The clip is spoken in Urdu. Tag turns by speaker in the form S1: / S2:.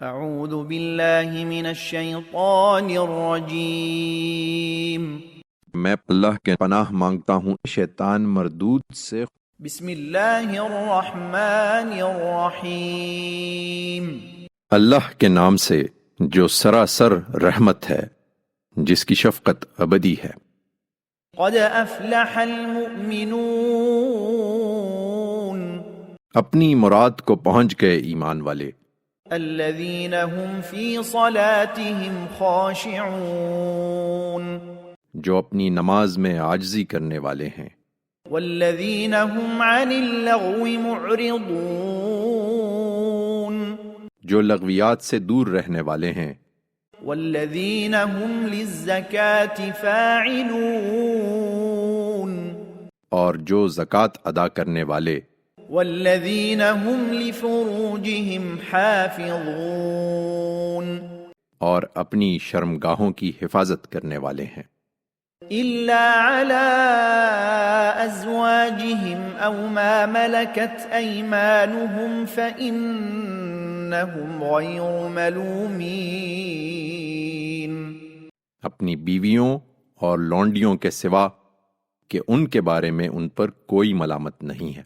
S1: اعوذ باللہ من الشیطان الرجیم
S2: میں اللہ کے پناہ مانگتا ہوں شیطان مردود سے۔
S1: بسم اللہ الرحمن الرحیم
S2: اللہ کے نام سے جو سراسر رحمت ہے، جس کی شفقت ابدی ہے۔
S1: قد افلح المؤمنون
S2: اپنی مراد کو پہنچ گئے ایمان والے،
S1: الذین هم فی صلاتهم خاشعون
S2: جو اپنی نماز میں عاجزی کرنے والے ہیں،
S1: والذین هم عن اللغو معرضون
S2: جو لغویات سے دور رہنے والے ہیں،
S1: والذین هم للزکاة فاعلون
S2: اور جو زکوٰۃ ادا کرنے والے،
S1: والذین هم لفروجهم حافظون
S2: اور اپنی شرمگاہوں کی حفاظت کرنے والے ہیں،
S1: الا على ازواجهم او ما ملكت ایمانهم فانهم غیر ملومین،
S2: اپنی بیویوں اور لونڈیوں کے سوا کہ ان کے بارے میں ان پر کوئی ملامت نہیں ہے۔